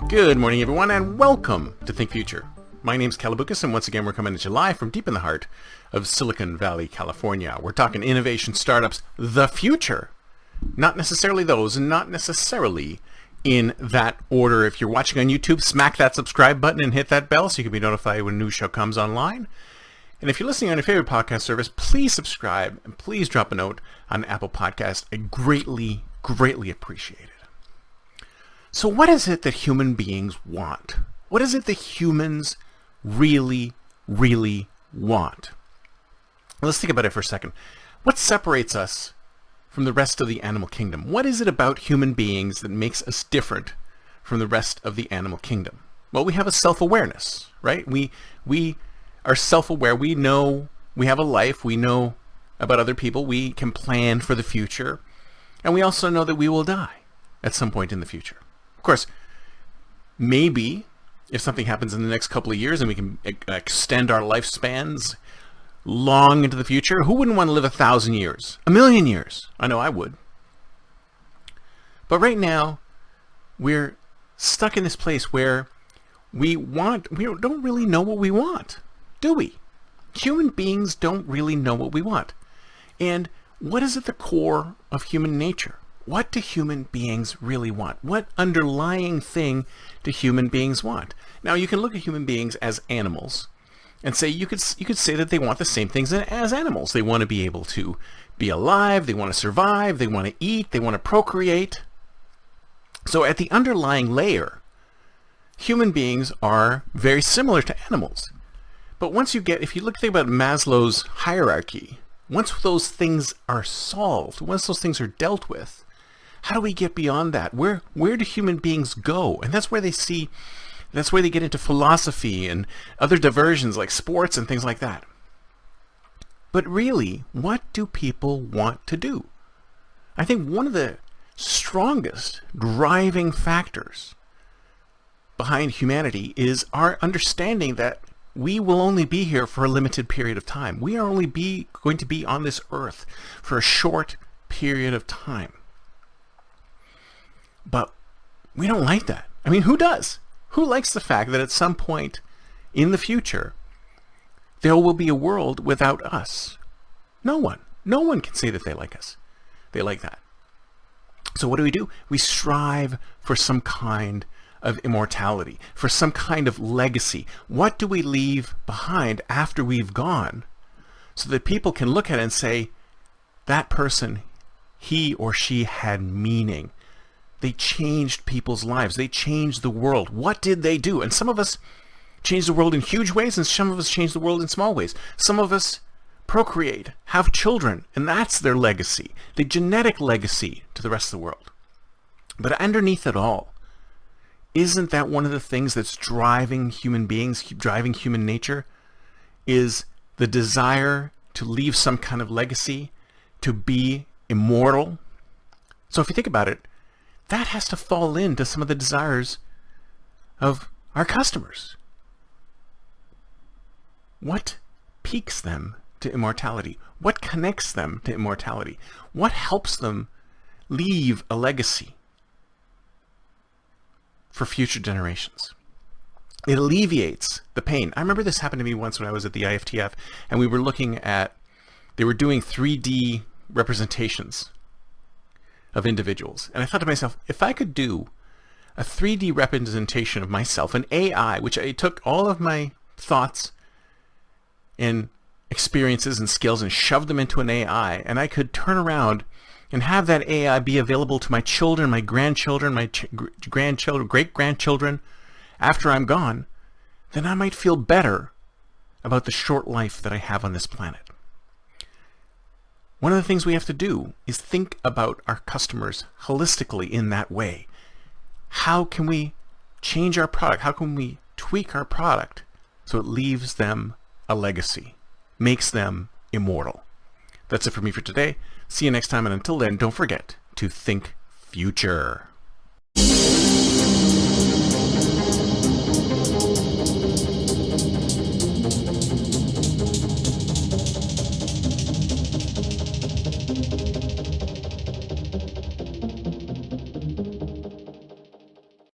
Good morning, everyone, and welcome to Think Future. My name's Calabucas, and once again, we're coming at you live from deep in the heart of Silicon Valley, California. We're talking innovation, startups, the future. Not necessarily those, and not necessarily in that order. If you're watching on YouTube, smack that subscribe button and hit that bell so you can be notified when a new show comes online. And if you're listening on your favorite podcast service, please subscribe and please drop a note on Apple Podcasts. I greatly, greatly appreciate it. So what is it that human beings want? What is it that humans really, really want? Let's think about it for a second. What separates us from the rest of the animal kingdom? What is it about human beings that makes us different from the rest of the animal kingdom? Well, we have a self-awareness, right? We are self-aware. We know we have a life. We know about other people. We can plan for the future. And we also know that we will die at some point in the future. Of course, maybe if something happens in the next couple of years and we can extend our lifespans long into the future, who wouldn't want to live 1,000 years? 1,000,000 years? I know I would. But right now, we're stuck in this place where we don't really know what we want, do we? Human beings don't really know what we want. And what is at the core of human nature? What do human beings really want? What underlying thing do human beings want? Now, you can look at human beings as animals and say you could say that they want the same things as animals. They want to be able to be alive, they want to survive, they want to eat, they want to procreate. So at the underlying layer, human beings are very similar to animals. But if you think about Maslow's hierarchy, once those things are solved, once those things are dealt with, how do we get beyond that? Where do human beings go? And that's where they get into philosophy and other diversions like sports and things like that. But really, what do people want to do? I think one of the strongest driving factors behind humanity is our understanding that we will only be here for a limited period of time. We are only going to be on this earth for a short period of time. But we don't like that. I mean, who does? Who likes the fact that at some point in the future, there will be a world without us? No one. No one can say that they like us. They like that. So what do? We strive for some kind of immortality, for some kind of legacy. What do we leave behind after we've gone so that people can look at it and say, that person, he or she had meaning. They changed people's lives. They changed the world. What did they do? And some of us changed the world in huge ways, and some of us changed the world in small ways. Some of us procreate, have children, and that's their legacy, the genetic legacy to the rest of the world. But underneath it all, isn't that one of the things that's driving human beings, driving human nature, is the desire to leave some kind of legacy, to be immortal? So if you think about it, that has to fall into some of the desires of our customers. What piques them to immortality? What connects them to immortality? What helps them leave a legacy for future generations? It alleviates the pain. I remember this happened to me once when I was at the IFTF, and they were doing 3D representations of individuals. And I thought to myself, if I could do a 3D representation of myself, an AI, which I took all of my thoughts and experiences and skills and shoved them into an AI, and I could turn around and have that AI be available to my children, my grandchildren, my grandchildren, great-grandchildren after I'm gone, then I might feel better about the short life that I have on this planet. One of the things we have to do is think about our customers holistically in that way. How can we change our product? How can we tweak our product so it leaves them a legacy, makes them immortal? That's it for me for today. See you next time, and until then, don't forget to think future.